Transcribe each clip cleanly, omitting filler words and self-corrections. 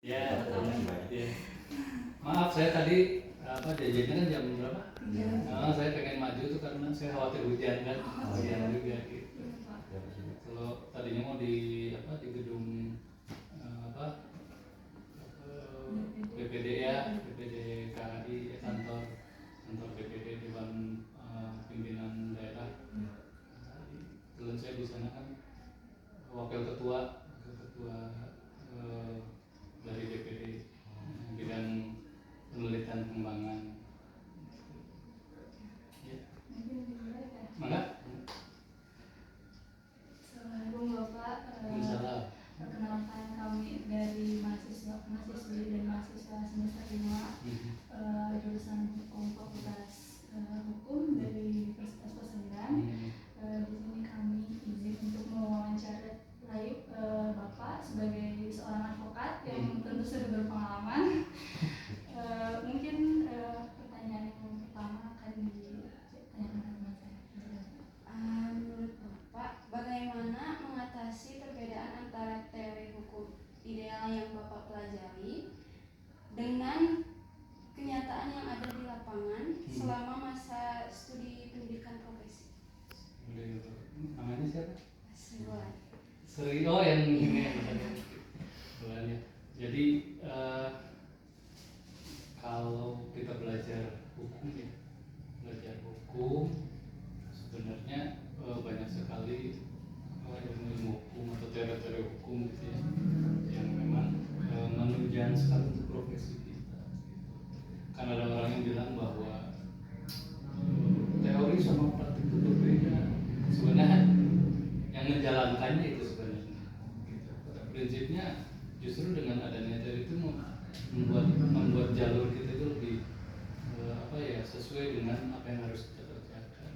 Ya, ya. Maaf saya tadi jajannya kan jam berapa? Nah, saya pengen maju tuh karena saya khawatir hujan kan, hujan juga gitu. Kalau tadinya mau di gedung BPD ya, BPD KRI ya, kantor BPD Dewan Pimpinan Daerah. Kebetulan saya di sana kan wakil ketua dari DPD bidang penelitian pengembangan. Ya. Mangga? Assalamualaikum Bapak. Waalaikumsalam. Perkenalkan kami dari mahasiswi dan mahasiswa semester 5 jurusan Hukum Fakultas Hukum dari Universitas Pasundan. Di sini kami izin untuk mewawancara Bapak sebagai seorang advokat yang tentu sudah berpengalaman. Mungkin pertanyaan yang pertama akan ditanyakan kepada saya. Menurut Bapak, bagaimana mengatasi perbedaan antara teori hukum ideal yang Bapak pelajari dengan kenyataan yang ada di lapangan selama masa studi pendidikan profesi? Namanya siapa? Sri. Oh, yang ini ya. Jadi kalau kita belajar hukum sebenarnya banyak sekali ilmu hukum atau teori-teori hukum gitu ya, yang memang menunjang sekali untuk profesi kita. Karena ada orang yang bilang bahwa teori sama praktik itu berbeda. Sebenarnya yang menjalankannya itu sebenarnya. Gitu. Pada prinsipnya justru dengan adanya teori itu membuat jalur kita itu lebih sesuai dengan apa yang harus kita kerjakan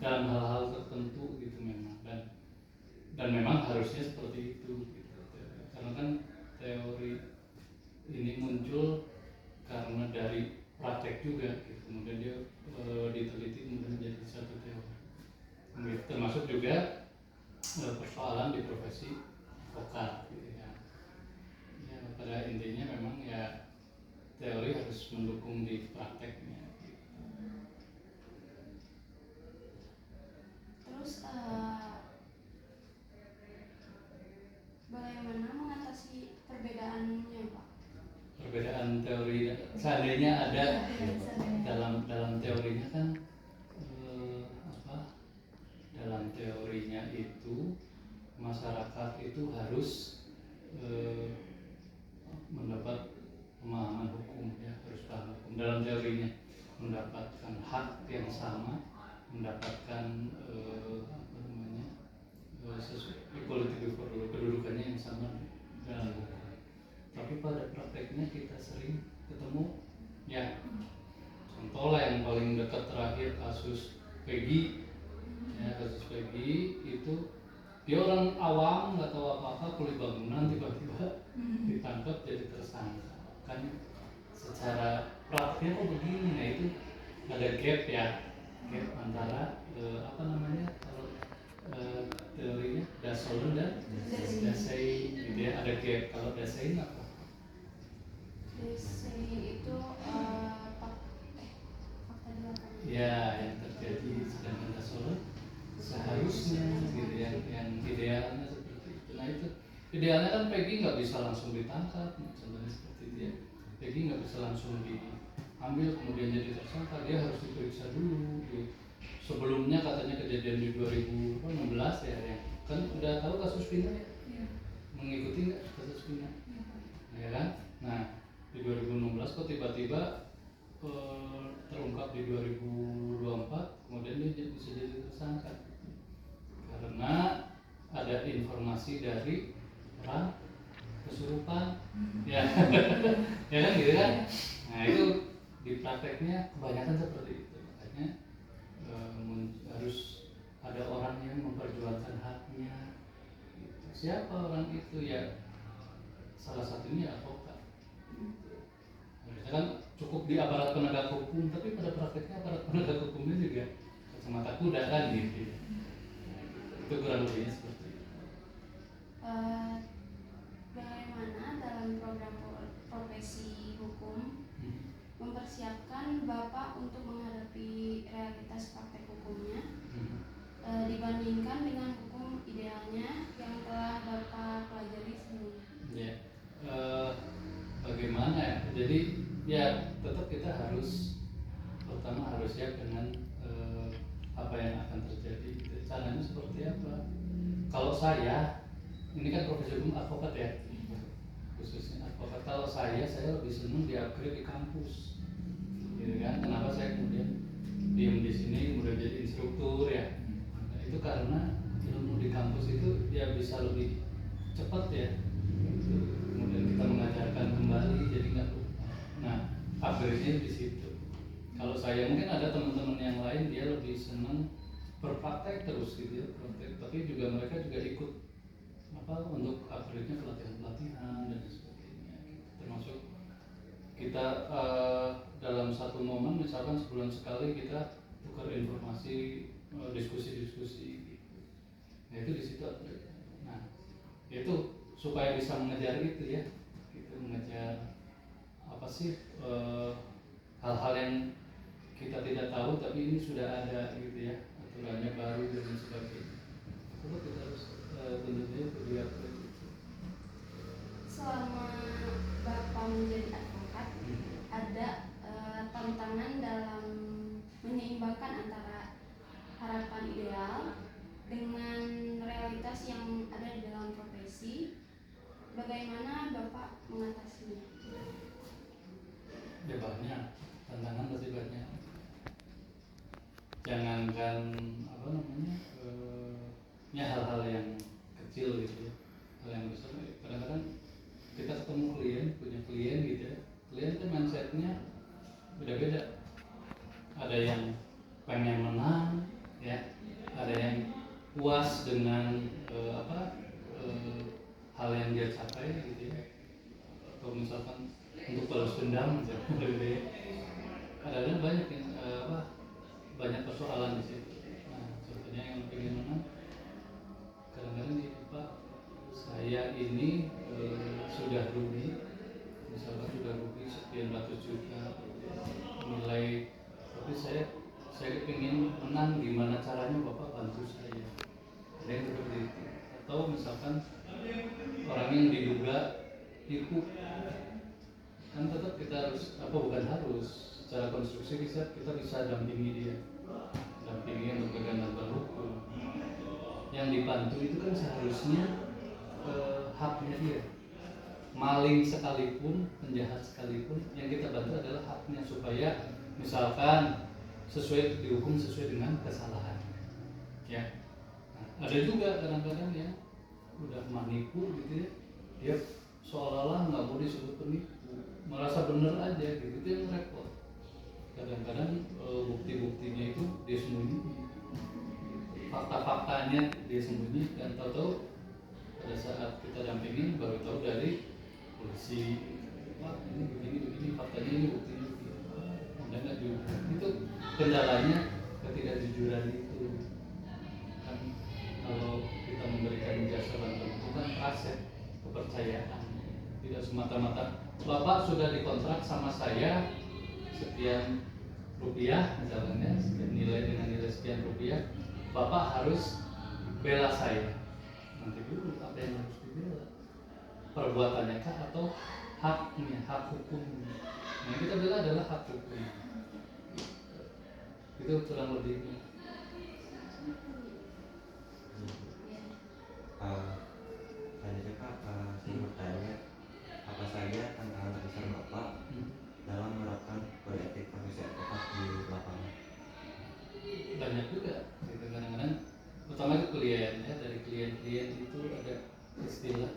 dalam hal-hal tertentu gitu memang, dan memang harusnya seperti itu gitu. Karena kan teori ini muncul karena dari praktek juga gitu. Kemudian dia diteliti kemudian menjadi satu teori gitu. Termasuk juga persoalan di profesi advokat gitu ya. Ya, pada intinya memang ya teori harus mendukung di prakteknya gitu. Terus bagaimana mengatasi perbedaannya, Pak? Perbedaan teori seandainya ada dalam teorinya kan dalam teorinya itu masyarakat itu harus mendapat pemahaman hukum ya, harus paham hukum dalam teorinya, mendapatkan hak yang sama, mendapatkan equality before law, kedudukannya yang sama dalam hukum. Tapi pada prakteknya kita sering ketemu ya, contoh lah yang paling dekat terakhir kasus Peggy ya, kasus Peggy itu dia orang awam nggak tahu apa-apa, kulit bangunan, tiba-tiba ditangkap jadi tersangka. Kan secara praktiknya kok begini, nah itu ada gap ya, gap antara kalau teorinya Dassault dan Dasein gitu ya, ada gap. Kalau Dasein apa? Dasein itu fakta di lapangan. Ya, yang terjadi, sedangkan Dassault seharusnya gitu yang idealnya seperti itu. Nah itu idealnya kan Peggy nggak bisa langsung ditangkap, contohnya seperti itu ya. Peggy nggak bisa langsung diambil kemudian jadi tersangka, dia harus diperiksa dulu. Sebelumnya katanya kejadian di 2016 ya, kan udah tahu kasus Vina ya? Ya. Mengikuti nggak kasus Vina? Ya kan? Nah di 2016 kok tiba-tiba terungkap di 2024, kemudian dia bisa jadi tersangka karena ada informasi dari orang kesurupan ya. Ya kan gitu kan. Nah itu di prakteknya kebanyakan seperti itu, makanya harus ada orang yang memperjuangkan haknya gitu. Siapa orang itu ya, salah satunya advokat. Harusnya kan cukup di aparat penegak hukum, tapi pada prakteknya aparat penegak hukumnya juga kacamata kuda kan gitu. Itu kurang lebihnya seperti itu. Bagaimana dalam program ya tetap kita harus pertama harus siap dengan apa yang akan terjadi gitu. Caranya seperti apa? Kalau saya ini kan profesi hukum advokat ya, khususnya advokat. Kalau saya lebih senang di-upgrade di kampus gitu kan. Kenapa saya kemudian diem di sini kemudian jadi instruktur ya? Nah, itu karena ilmu di kampus itu dia bisa lebih cepat ya gitu. Kemudian kita mengajarkan kembali jadi nggak lupa. Nah, upgrade-nya di situ. Kalau saya mungkin ada teman-teman yang lain dia lebih senang berpraktek terus gitu ya, praktek, tapi juga mereka juga ikut apa untuk upgrade-nya pelatihan-pelatihan dan sebagainya gitu. Termasuk kita dalam satu momen misalkan sebulan sekali kita tukar informasi, diskusi-diskusi gitu. Nah itu di situ upgrade. Nah itu supaya bisa mengejar itu ya, gitu, mengejar apa sih hal-hal yang kita tidak tahu tapi ini sudah ada gitu ya, aturannya baru dan sebagainya. Itu kita harus tentunya berlihat gitu. Selama Bapak menjadi advokat, ada tantangan dalam menyeimbangkan antara harapan ideal dengan realitas yang ada di dalam profesi. Bagaimana Bapak mengatasinya? Ya banyak, tantangan pasti banyak. Jangankan apa namanya, ya hal-hal yang kecil gitu ya, hal yang besar. Kadang-kadang kita ketemu klien, punya klien gitu ya, klien kan mindsetnya beda-beda. Ada yang pengen menang, ya, ada yang puas dengan hal yang dia capai gitu ya, atau misalkan untuk balas dendam misalnya, gitu ya. Kadang-kadang banyak yang banyak persoalan di situ. Nah, contohnya yang pengen menang, kadang-kadang gitu Pak, saya ini sudah rugi, misalkan sudah rugi sekian ratus juta nilai, tapi saya ingin menang, gimana caranya Bapak bantu saya? Ada yang seperti itu. Atau misalkan orang yang diduga tipu, kan tetap kita harus bukan harus secara konstruksi kita bisa dampingi dia, dampingi untuk kegiatan hukum. Yang dibantu itu kan seharusnya haknya dia. Maling sekalipun, penjahat sekalipun, yang kita bantu adalah haknya supaya misalkan dihukum sesuai dengan kesalahan. Ya, nah, ada juga kadang-kadang ya udah manipu gitu ya, dia seolah-olah nggak mau disebut penipu, merasa bener aja gitu, itu yang repot. Kadang-kadang bukti-buktinya itu dia sembunyikan, fakta-faktanya dia sembunyikan, tahu-tahu pada saat kita dampingin baru tahu dari polisi, wah ini begini, faktanya ini, buktinya begini. Dan nggak juga, itu kendalanya ketidakjujuran itu kan. Kalau kita memberikan jasa bantuan itu kan aset, kepercayaan, tidak semata-mata Bapak sudah dikontrak sama saya sekian rupiah misalnya, sekian nilai dengan nilai sekian rupiah, Bapak harus bela saya. Nanti dulu apa yang harus dibela, perbuatannya kah atau haknya, hak hukumnya. Nah kita bela adalah hak hukum. Itu kurang lebihnya. Selanjutnya Kak, saya bertanya, apa saja tantangan terbesar Bapak dalam menerapkan kode etik profesi advokat di lapangan? Banyak juga, gitu. Kadang-kadang pertama itu klien ya, dari klien-klien itu ada istilah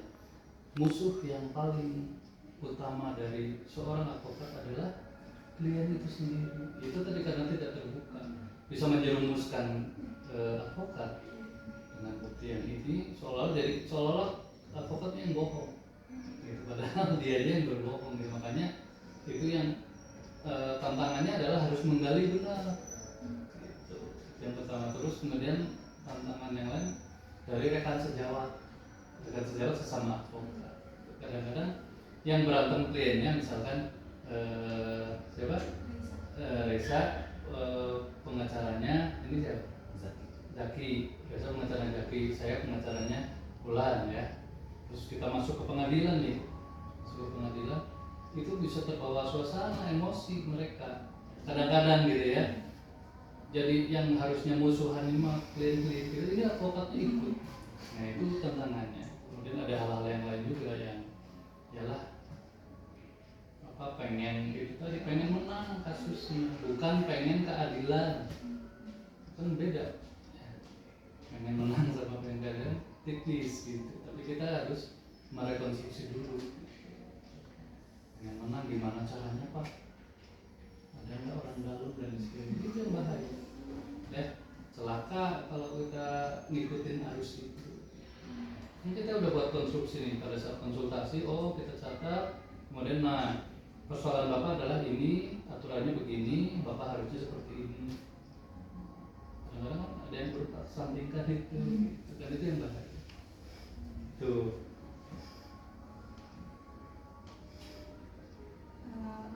musuh yang paling utama dari seorang advokat adalah klien itu sendiri. Itu tadi karena tidak terbuka, bisa menjerumuskan advokat dengan bukti yang ini, seolah-olah advokatnya yang bohong, gitu. Padahal dia yang berbohong, gitu. Makanya itu yang tantangannya adalah harus menggali benar, gitu. Yang pertama. Terus kemudian tantangan yang lain dari rekan sejawat sesama advokat. Kadang-kadang yang berantem kliennya misalkan siapa? Reza, pengacaranya ini siapa? Zaki, biasa pengacaranya Zaki, saya pengacaranya Ulan ya. Terus kita masuk ke pengadilan nih, itu bisa terbawa suasana emosi mereka kadang-kadang gitu ya. Jadi yang harusnya musuhan ini mah klien-klien gitu, ini advokatnya ikut. Nah itu tantangannya. Kemudian ada hal-hal yang lain juga yang yalah apa pengen gitu tadi, pengen menang kasusnya, bukan pengen keadilan, kan beda. Pengen menang sama pengen keadilan tipis gitu. Tapi kita harus merekonstruksi dulu. Pengen menang gimana caranya Pak? Ada nggak orang dalam dan sebagainya, itu yang bahaya ya. Celaka kalau kita ngikutin arus itu. Ini kita udah buat konstruksi nih pada saat konsultasi, oh kita catat, kemudian nah persoalan Bapak adalah ini, aturannya begini, Bapak harusnya seperti ini. Kadang-kadang kan ada yang bersandingkan itu, dan itu yang bahaya tuh.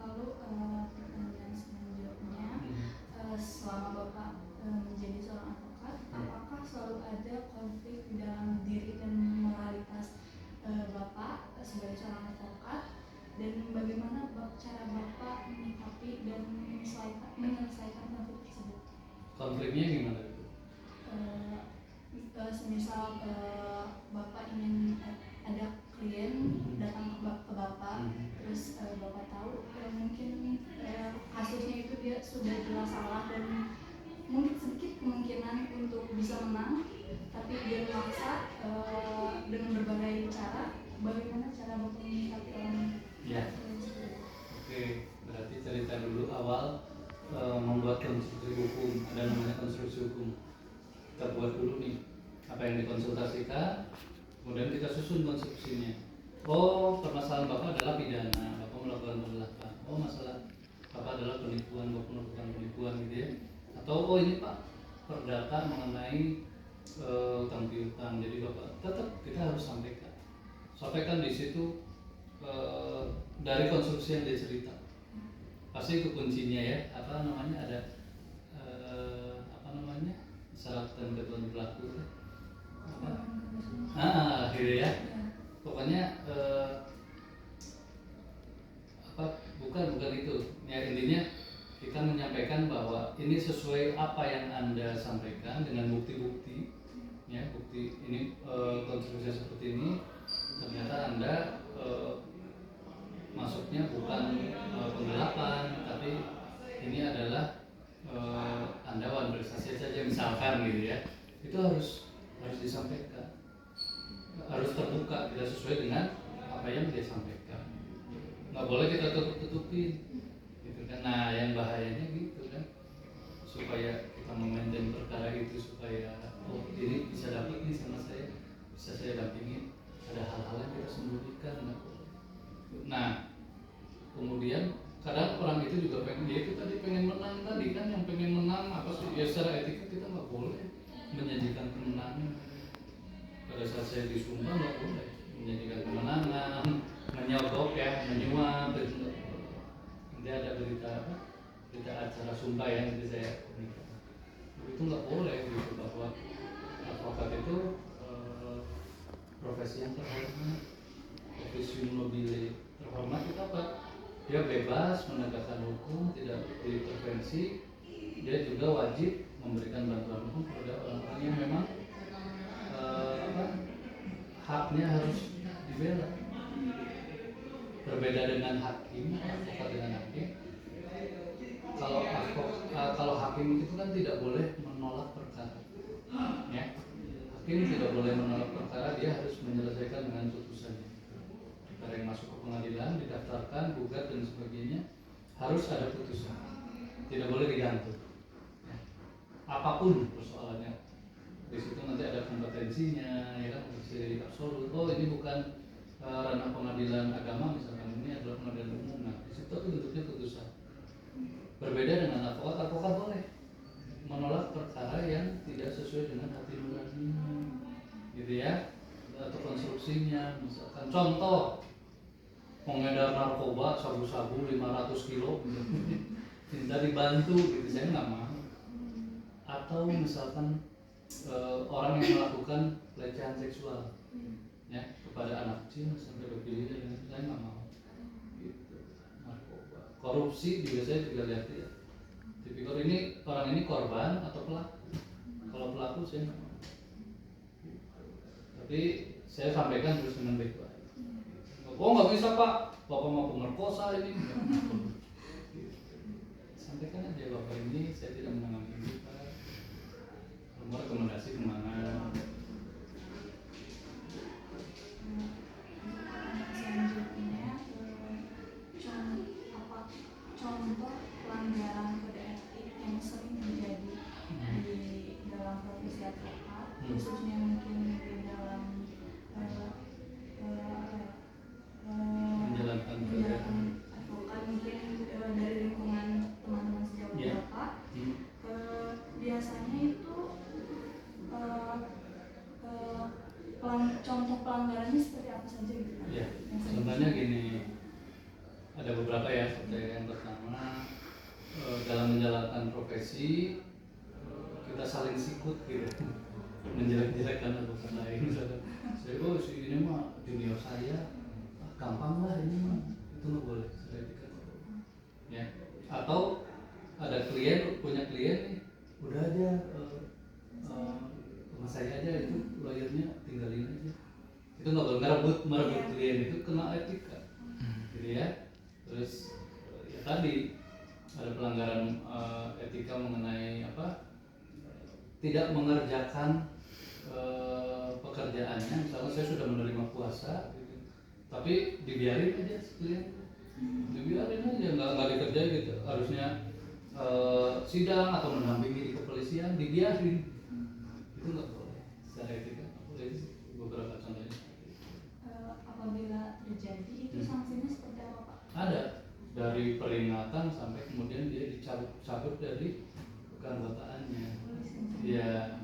Lalu pertanyaan selanjutnya, selama Bapak menjadi seorang advokat, apakah selalu ada konflik di dalam diri dan moralitas Bapak sebagai seorang advokat, dan bagaimana cara Bapak menyikapi dan menyelesaikan konflik tersebut? Konfliknya gimana itu? Semisal Bapak ingin ada klien datang ke Bapak, terus Bapak tahu mungkin kasusnya itu dia sudah jelas salah dan mungkin sedikit kemungkinan untuk bisa menang, tapi dia memaksa dengan berbagai cara. Bagaimana cara Bapak menyikapi orang Ya. Oke, berarti cerita dulu awal membuat konstruksi hukum, ada namanya konstruksi hukum. Kita buat dulu nih apa yang dikonsultasikan, kemudian kita susun konstruksinya. Oh, permasalahan Bapak adalah pidana, Bapak melakukan penggelapan. Oh, masalah Bapak adalah penipuan, Bapak melakukan penipuan gitu ya. Atau oh ini Pak perdata mengenai utang piutang, jadi Bapak tetap kita harus sampaikan di situ dari konstruksi yang dia cerita. Pasti itu kuncinya ya, apa namanya ada apa namanya syarat dan ketentuan berlaku. Gitu ya. Pokoknya apa bukan itu. Ya intinya kita menyampaikan bahwa ini sesuai apa yang Anda sampaikan dengan bukti-bukti. Ya, bukti ini konstruksi seperti ini ternyata Anda masuknya bukan penggelapan, tapi ini adalah Anda wan prestasi saja misalkan gitu ya. Itu harus disampaikan, harus terbuka, tidak sesuai dengan apa yang dia sampaikan. Nggak boleh kita tutup-tutupin gitu kan. Nah yang bahayanya gitu kan, supaya kita memaintain perkara itu supaya oh ini bisa dapat nih sama saya, bisa saya dampingin, ada hal-hal yang kita sembunyikan. Nah kemudian kadang orang itu juga pengen, dia itu tadi pengen menang tadi kan, yang pengen menang apa sih ya, secara etika kita nggak boleh menyajikan kemenangan. Pada saat saya di Sumba nggak boleh menyajikan kemenangan, menyogok ya, menyuap itu. Nanti ada berita acara Sumba yang nanti saya komunikasi. Itu nggak boleh gitu, bahwa advokat itu profesi yang terhormat, profesi nobile terhormat. Itu apa? Dia bebas menegakkan hukum, tidak diintervensi. Dia juga wajib memberikan bantuan hukum kepada orang-orang yang memang haknya harus dibela. Berbeda dengan hakim, advokat dengan hakim. Kalau hakim itu kan tidak boleh menolak perkara. Ya. Hakim tidak boleh menolak perkara, dia harus menyelesaikan dengan putusannya. Perkara yang masuk ke pengadilan, didaftarkan, gugat dan sebagainya, harus ada putusan. Tidak boleh digantung. Ya. Apapun persoalannya, di situ nanti ada kompetensinya, ya kan, kompetensi absolut. Oh ini bukan ranah pengadilan agama misalkan, ini adalah pengadilan umum. Nah di situ bentuknya putusan. Berbeda dengan advokat boleh menolak perkara yang tidak sesuai dengan hati nuraninya, gitu ya, atau konstruksinya. Misalkan contoh pengedar narkoba sabu-sabu 500 kilo minta dibantu gitu, saya nggak mau. Atau misalkan orang yang melakukan pelecehan seksual ya kepada anak kecil sampai berpilihan, saya nggak mau gitu. korupsi juga saya juga lihat ya. Tipikor ini orang ini korban atau pelaku. Kalau pelaku saya nggak mau. Tapi saya sampaikan terus dengan baik-baik. Oh nggak bisa pak, bapak mau pemerkosa ini. Sampaikan aja bapak ini saya tidak menangani ini pak. Mau rekomendasi kemana? Selanjutnya contoh pelanggaran kode etik yang sering terjadi di dalam profesi advokat, khususnya mungkin di dalam Menjalankan menjalankan advokat, mungkin dari lingkungan teman-teman sejauh Ya. Bapak. Biasanya itu contoh pelanggarannya seperti apa saja gitu? Ya, Yang sering contohnya gini, ada beberapa ya. Seperti yang pertama, dalam menjalankan profesi kita saling sikut gitu, menjelek-jelekkan advokat lain. Misalkan, saya oh si ini mah junior saya, gampang lah ini mah, itu nggak boleh. Saya etika nggak boleh. Ya, atau ada klien punya klien nih, udah aja sama saya aja itu lawyernya tinggalin aja. Itu nggak boleh, merebut klien itu kena etika, gitu ya. Terus ya tadi ada pelanggaran etika mengenai apa? Tidak mengerjakan pekerjaannya. Misalnya saya sudah menerima kuasa, gitu, tapi dibiarin aja klien, dibiarin aja nggak dikerjain gitu. Harusnya sidang atau mendampingi di kepolisian dibiarin, itu nggak boleh. Secara etika nggak boleh. Beberapa contohnya. Apabila terjadi itu sanksinya seperti apa Pak? Ada dari peringatan sampai kemudian dia dicabut dari keanggotaannya. Ya.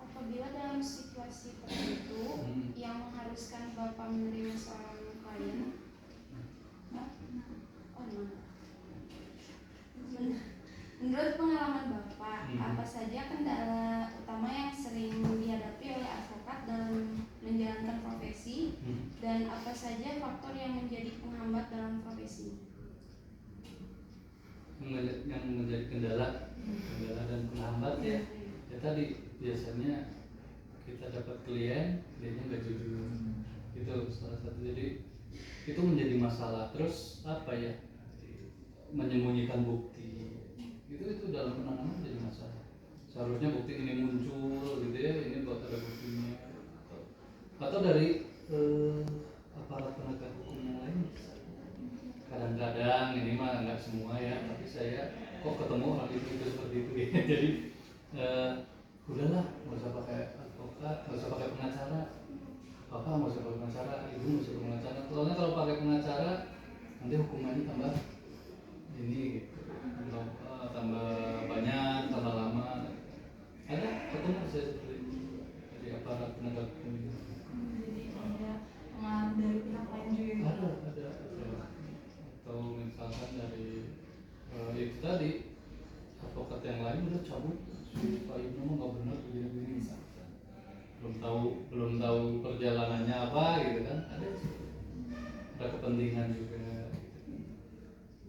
Apabila dalam situasi tertentu yang mengharuskan Bapak menerima seorang klien, menurut pengalaman Bapak, apa saja kendala utama yang sering dihadapi oleh advokat dalam menjalankan profesi, dan apa saja faktor yang menjadi penghambat dalam profesi? Yang menjadi kendala dan penghambat ya tadi biasanya kita dapat kliennya nggak jujur, itu salah satu. Jadi itu menjadi masalah. Terus apa ya, menyembunyikan bukti, itu dalam penanganan jadi masalah. Seharusnya bukti ini muncul gitu ya, ini buat ada buktinya, atau dari aparat penegak hukum yang lain. Kadang-kadang ini mah nggak semua ya, tapi saya kok ketemu orang itu seperti itu ya. Jadi udahlah, nggak usah pakai advokat, nggak usah pakai pengacara, bapak nggak usah pakai pengacara, ibu nggak usah pakai pengacara. Soalnya kalau pakai pengacara nanti hukumannya tambah ini gitu, tambah banyak, tambah lama. Ada ketemu saya seperti ini dari aparat penegak hukum. Jadi ada pengaruh dari pihak lain juga. Ada. Atau misalkan dari itu tadi advokat yang lain udah cabut, si Pak Ibnu mah nggak benar begini misalkan, belum tahu perjalanannya apa gitu kan. Ada kepentingan juga gitu.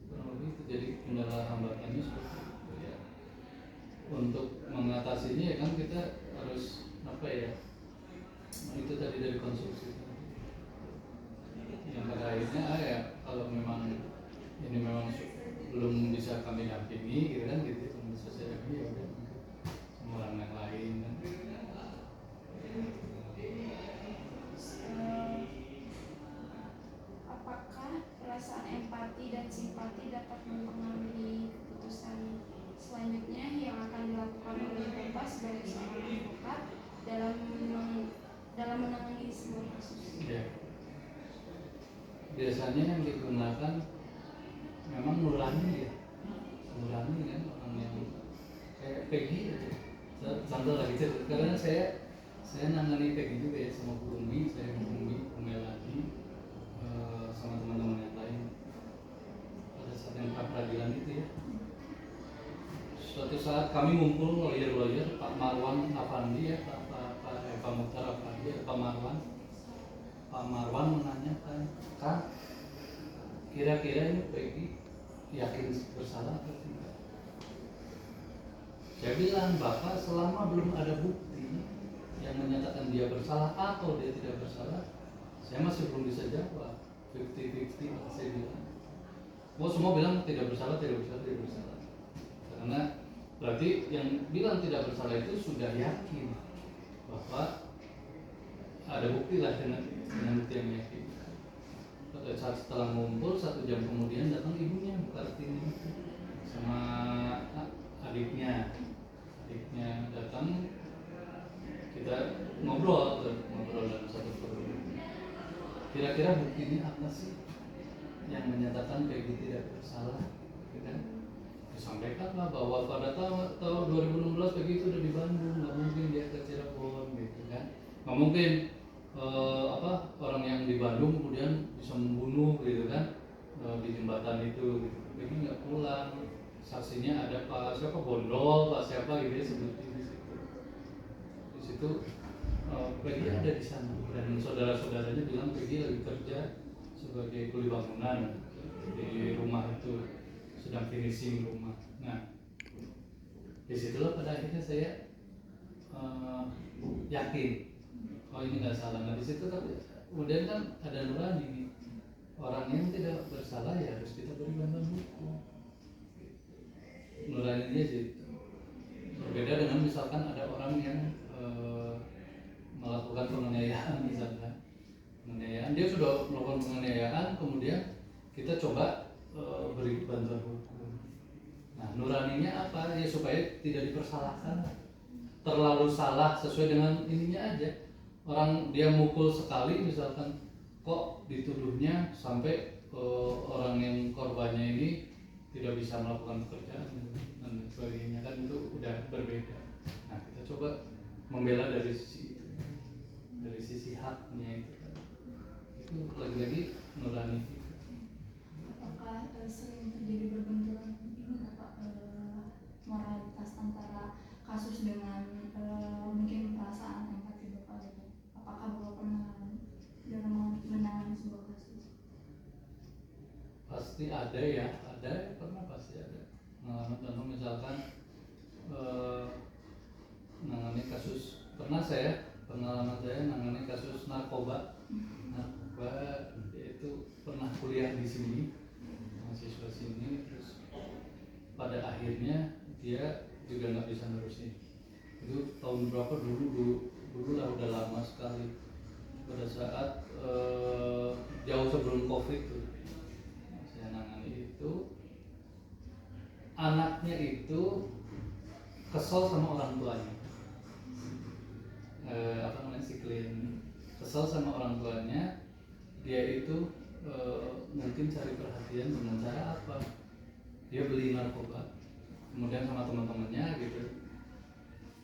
Kurang lebih itu jadi kendala hambatannya seperti itu ya. Untuk mengatasinya ya kan kita harus apa ya, itu tadi dari konstruksi yang pada akhirnya ya kalau memang ini memang belum bisa kami dampingi gitu kan, gitu belum bisa saya dampingi ya udah sama orang yang lain kan. Apakah perasaan empati dan simpati dapat mempengaruhi keputusan selanjutnya yang akan dilakukan oleh Bapak sebagai seorang advokat dalam menangani sebuah kasus? Ya. Biasanya yang digunakan memang nurani kan, orang yang kayak Peggy aja. Contoh lagi cerita, karena saya nangani Peggy juga ya, sama Bu Umi, saya Bu Melani, sama teman-teman yang lain. Pada saat yang pra peradilan itu ya, suatu saat kami ngumpul lawyer Pak Marwan Afandi ya, Pak Eva Mukhtar Afandi, ke Pak Marwan. Pak Marwan menanyakan, Kang, kira-kira ini Peggy yakin bersalah atau tidak? Saya bilang, Bapak selama belum ada bukti yang menyatakan dia bersalah atau dia tidak bersalah, saya masih belum bisa jawab. 50-50 lah saya bilang. Oh, semua bilang tidak bersalah, tidak bersalah, tidak bersalah. Karena berarti yang bilang tidak bersalah itu sudah yakin bahwa ada bukti lah dengan bukti yang yakin. Pada saat setelah ngumpul 1 jam kemudian datang ibunya Kartini sama adiknya datang, kita ngobrol dalam satu forum. Kira-kira bukti ini apa sih yang menyatakan Peggy tidak bersalah? Kan? Disampaikan lah bahwa pada tahun 2016 Peggy itu udah di Bandung, nggak mungkin dia ke Cirebon gitu kan, nggak mungkin orang yang di Bandung kemudian bisa membunuh gitu kan di jembatan itu gitu. Peggy nggak pulang, saksinya ada Pak siapa Bondol, Pak siapa gitu ya sebutin di situ. Peggy ada di sana dan saudara-saudaranya bilang Peggy lagi kerja sebagai kuli bangunan di rumah itu, sedang finishing rumah. Nah, disitulah pada akhirnya saya yakin, oh ini nggak salah. Nah disitu tapi kemudian kan ada nurani nih, orang yang tidak bersalah ya harus kita beri bantuan hukum. Nurani dia sih berbeda dengan misalkan ada orang yang melakukan penganiayaan, misalkan penganiayaan, dia sudah melakukan penganiayaan kemudian kita coba beri bantuan hukum. Nah nuraninya apa ya, supaya tidak dipersalahkan, terlalu salah sesuai dengan ininya aja. Orang dia mukul sekali misalkan, kok dituduhnya sampai orang yang korbannya ini tidak bisa melakukan pekerjaan dan sebagainya, kan itu udah berbeda. Nah kita coba membela dari sisi itu, dari sisi haknya itu kan. Itu lagi-lagi nurani. Apakah sering terjadi berbenturan ini Bapak, moralitas antara kasus dengan mungkin perasaan empati Bapak gitu? Apakah Bapak pernah dalam menangani sebuah kasus? Pasti ada ya, pernah pasti ada pengalaman. Contoh misalkan menangani kasus, pengalaman saya menangani kasus narkoba itu pernah kuliah di sini, mahasiswa sini, terus pada akhirnya dia juga nggak bisa nerusin. Itu tahun berapa dulu lah, udah lama sekali, pada saat jauh sebelum COVID tuh saya nangani itu. Anaknya itu kesel sama orang tuanya, si klien kesel sama orang tuanya. Dia itu mungkin cari perhatian dengan cara apa, dia beli narkoba kemudian sama teman-temannya gitu.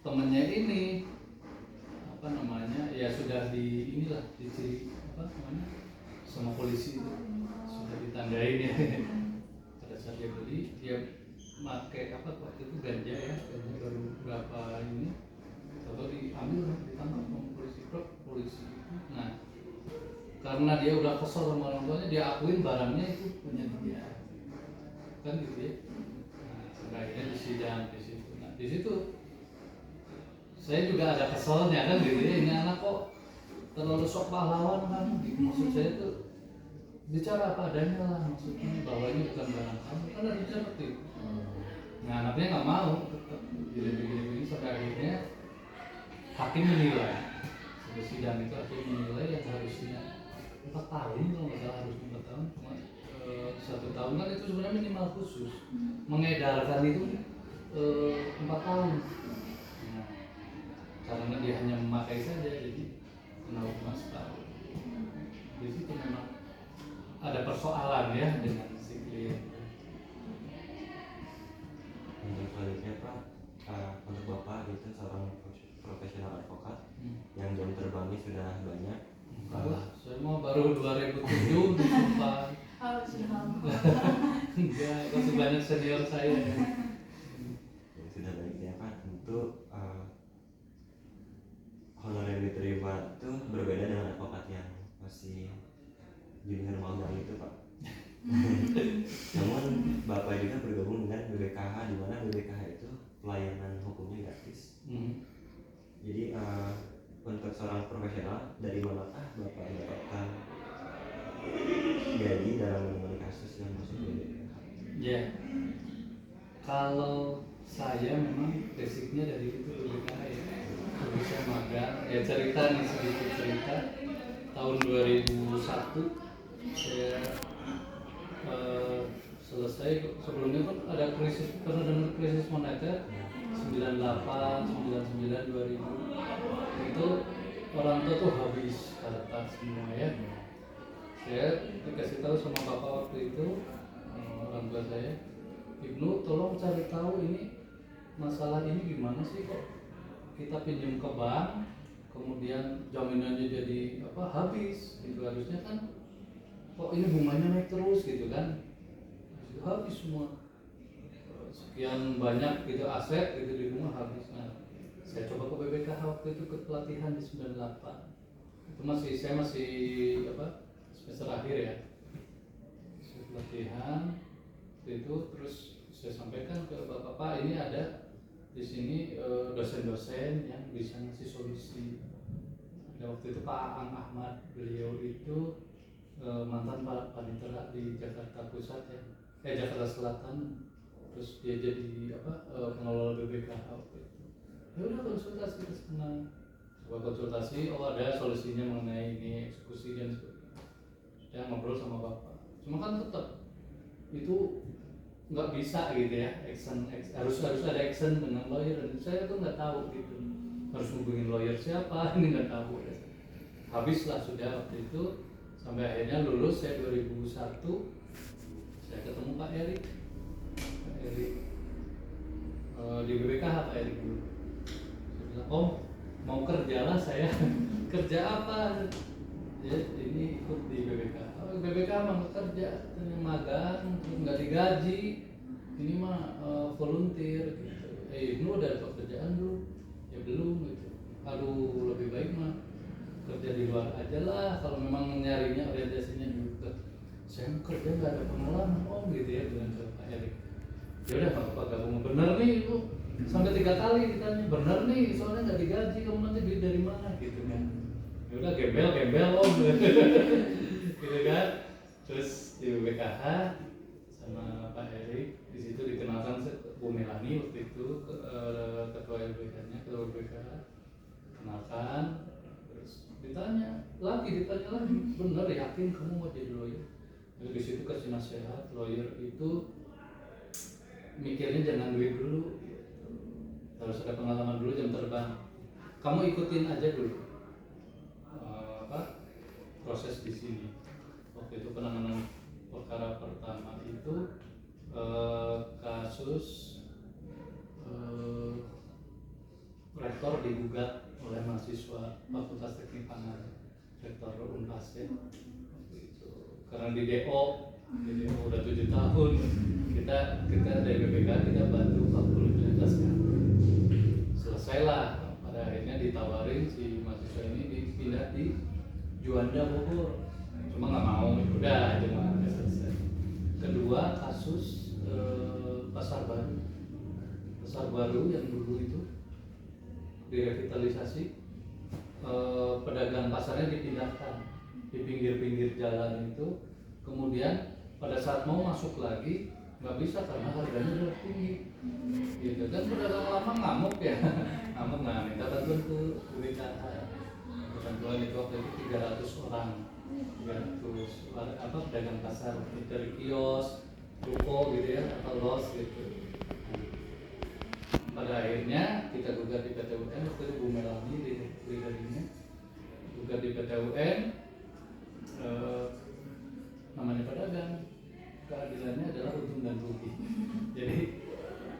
Temennya ini ya sudah sama polisi itu, sudah ditandain ya. Pada saat dia beli, dia pakai waktu itu ganja baru berapa ini, atau diambil, ditangkap sama polisi. Nah karena dia udah kesel sama orang tuanya, dia akuin barangnya itu punya dia, kan gitu ya. Nah akhirnya disidang di situ. Nah di situ saya juga ada keselnya kan gitu ya, ini anak kok terlalu sok pahlawan kan. Maksud saya tuh bicara apa adanya lah, maksudnya bahwa ini bukan barang kamu, kan harus seperti itu. Nah anaknya nggak mau, tetap begini sampai akhirnya hakim menilai, setelah sidang itu hakim menilai yang harusnya 4 tahun, kalau nggak salah harus 4 tahun, cuma 1 tahun kan itu sebenarnya minimal khusus. Mengedarkan itu 4 tahun. Nah, karena dia hanya memakai saja, jadi kena hukuman 1 tahun. Di situ memang ada persoalan ya dengan si klien. Untuk selanjutnya Pak, untuk Bapak itu seorang profesional advokat yang jam terbangnya sudah banyak. Saya mau baru 2007 disumpah. Enggak, masih banyak senior saya. Yang sudah banyak ya Pak. Untuk honor yang diterima itu ngomong itu Pak. Namun Bapak juga bergabung dengan BBKH, di mana BBKH itu pelayanan hukumnya gratis. Jadi untuk seorang profesional, dari manakah Bapak mendapatkan gaji dalam menangani kasus yang masuk ke BBKH? Ya, kalau saya memang basicnya dari itu BBKH ya. Dulu saya magang, ya cerita nih, sedikit cerita. Tahun 2001 saya selesai. Sebelumnya kan ada krisis, pernah dengar krisis moneter 98, 99, 2000. Itu orang tua tuh habis kertas semua ya. Saya dikasih tahu sama bapak waktu itu, orang tua saya, Ibnu tolong cari tahu ini masalah ini gimana sih, kok kita pinjam ke bank kemudian jaminannya jadi habis gitu, harusnya kan kok ini bunganya naik terus gitu kan, habis semua sekian banyak gitu aset gitu di rumah habis. Nah, saya coba ke BBKH waktu itu ke pelatihan di 98. Itu saya masih semester akhir ya. Saya pelatihan itu, terus saya sampaikan ke bapak ini ada di sini dosen-dosen yang bisa ngasih solusi. Ada waktu itu Pak Aang Ahmad, beliau itu mantan panitera di Jakarta Pusat ya, Jakarta Selatan. Terus dia jadi pengelola BBKH waktu itu. Ya udah konsultasi ke sana. Coba konsultasi, ada solusinya mengenai ini eksekusi dan sebagainya. Saya ngobrol sama bapak. Cuma kan tetap itu nggak bisa gitu ya, harus ada action dengan lawyer, dan saya tuh nggak tahu gitu, harus hubungin lawyer siapa ini nggak tahu ya. Habislah sudah waktu itu, sampai akhirnya lulus saya 2001. Saya ketemu Pak Erik di BBKH. Pak Erik dulu, saya bilang, "Om, mau kerja lah saya." "Kerja apa?" "Ya ini ikut di BBKH." "BBKH mah kerja, magang, nggak digaji, ini mah volunteer gitu." "Ibnu udah dapat kerjaan belum?" "Ya belum." Gitu. "Aduh, lebih baik mah kerja di luar aja lah kalau memang nyarinya orientasinya juga." "Saya mau kerja nggak ada pengalaman Om," gitu ya, bilang ke Pak Erik. "Ya udah Pak gabung, bener nih itu." Sampai 3 kali ditanya, "Bener nih, soalnya nggak digaji, kamu nanti duit dari mana?" Gitu kan. Ya udah, gembel Om. Gitu kan. Terus di BBKH sama Pak Erik, di situ dikenalkan Bu Melani waktu itu, ketua LBK-nya, ketua BBKH, kenalkan. Terus ditanya lagi, "Bener yakin kamu mau jadi lawyer?" Terus di situ kasih nasihat, lawyer itu mikirnya jangan duit dulu, harus ada pengalaman dulu, jam terbang. Kamu ikutin aja dulu proses di sini. Waktu itu penanganan perkara pertama itu kasus rektor digugat oleh mahasiswa Fakultas Teknik Pangan, rektor Unpas ya. Karena di DO udah 7 tahun, kita dari BPK kita bantu 40 jelaskan. Selesailah, pada akhirnya ditawarin si mahasiswa ini dipindah di Juanda Bogor, cuma nggak mau, udah cuma selesai. Kedua kasus Pasar Baru yang dulu itu direvitalisasi, pedagang pasarnya dipindahkan di pinggir-pinggir jalan itu, kemudian pada saat mau masuk lagi nggak bisa karena harganya udah tinggi gitu kan. Pedagang lama ngamuk ya ngamuk, nah minta bantuan ke BPKH. Bantuan itu waktu itu 300 orang, pedagang pasar dari kios, ruko gitu ya, atau los gitu. Pada akhirnya kita gugat di PT UN, waktu itu Bu Melani leadernya gugat di PT UN. Namanya pedagang, keadilannya adalah untung dan rugi. Jadi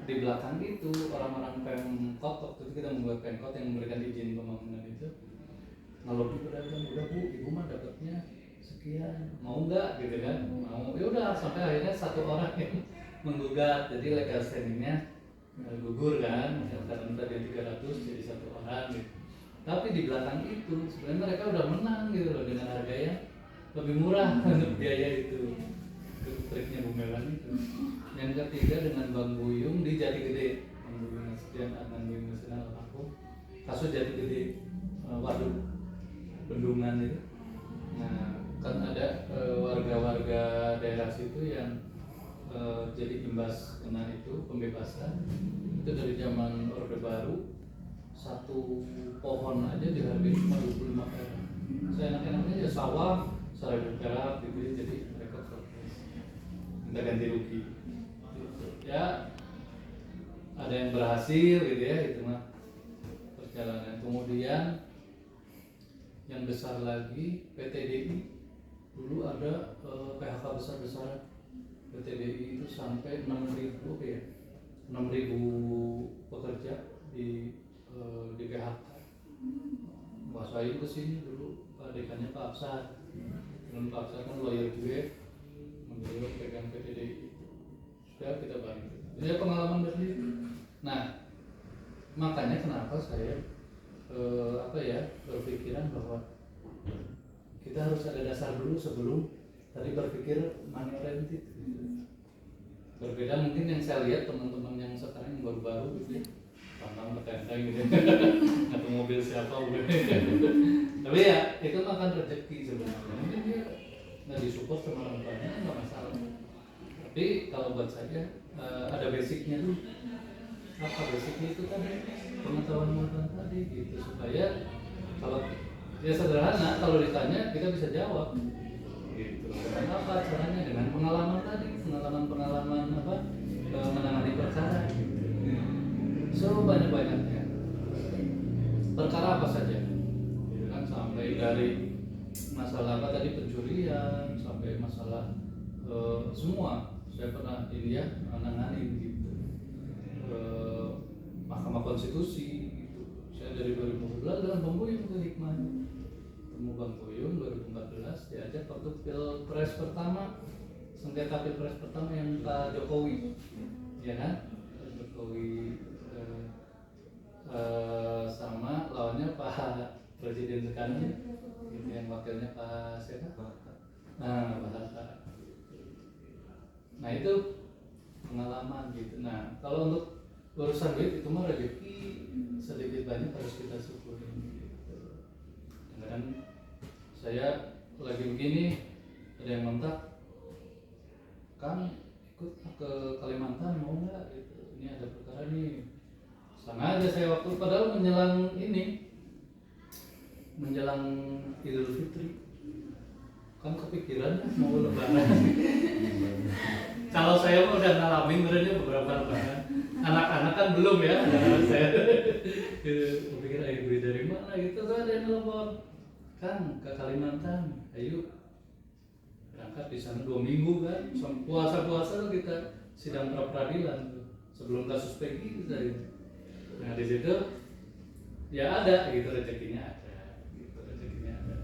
di belakang itu orang-orang Pemkot, waktu itu kita membuat Pemkot yang memberikan izin pembangunan itu, ngelobi pedagang, "Udah Bu, Ibu mah dapatnya sekian, mau nggak?" Gitu kan. Mau, ya udah, sampai akhirnya satu orang yang menggugat, jadi legal standingnya gugur kan, karena tadi 300 jadi satu orang gitu. Tapi di belakang itu sebenarnya mereka udah menang gitu loh, dengan harga yang lebih murah untuk biaya itu. Itu triknya Bu Melan itu. Yang ketiga dengan Bang Buyung di Jati Gede, Bang Buyung Nasution, Bang Buyung Nasional aku kasus Jati Gede, waduk bendungan itu. Nah kan ada warga-warga daerah situ yang jadi imbas kena itu pembebasan itu dari zaman Orde Baru, satu pohon aja dihargai cuma 25 perak. Seenak-enaknya ya sawah 1.000 perak gitu ya, jadi mereka protes minta ganti rugi gitu. Ya ada yang berhasil gitu ya, itu mah perjalanan. Kemudian yang besar lagi PTDI, dulu ada PHK besar-besaran. PTDI itu sampai 6.000 ya, 6.000 pekerja di PHK. Pak Soeib kesini dulu, Pak Dekannya Pak Absad, dengan Pak Absad kan lawyer gue, beliau pegang PTDI. Sudah kita bantu. Ini pengalaman dari itu. Nah, makanya kenapa saya berpikiran bahwa kita harus ada dasar dulu sebelum tadi berpikir money oriented. Berbeda mungkin yang saya lihat teman-teman yang sekarang yang baru-baru gitu ya, pantang bertenteng gitu, atau mobil siapa udah. Tapi ya itu makan rezeki sebenarnya. Mungkin dia nggak disupport sama orang tuanya nggak masalah. Tapi kalau buat saya ada basicnya dulu. Apa basicnya itu tadi, pengetahuan tadi gitu, supaya kalau ya sederhana kalau ditanya kita bisa jawab gitu. Dengan apa caranya? Dengan pengalaman tadi, pengalaman apa menangani perkara gitu. So banyak-banyaknya perkara apa saja gitu kan, sampai dari masalah apa tadi pencurian sampai masalah semua saya pernah ini ya menangani gitu. Mahkamah Konstitusi gitu. Saya dari 2014 dengan Bang Buyung ke hikmahnya. Temu Bang Buyung 2014 diajak waktu Pilpres pertama, sengketa Pilpres pertama yang Pak Jokowi, ya kan? Pak Jokowi sama lawannya Pak Presiden sekarang, gitu, yang wakilnya Pak siapa? Pak Hatta. Nah itu pengalaman gitu. Nah kalau untuk urusan duit itu mah rezeki sedikit banyak harus kita syukurin gitu. Dan saya lagi begini ada yang mentak, kan ikut ke Kalimantan mau nggak gitu, ini ada perkara nih. Sama aja saya waktu padahal menjelang Idul Fitri kan kepikiran mau lebaran. Kalau saya mah udah ngalamin sebenarnya beberapa lebaran. Anak-anak kan belum ya, anak-anak saya. Pikir ayo duit dari mana gitu, tuh ada yang telepon. Kan ke Kalimantan, ayo berangkat di sana 2 minggu kan, puasa-puasa kita sidang pra peradilan tuh. Sebelum kasus Peggy kita. Nah di situ ya ada gitu rezekinya ada, gitu rezekinya ada.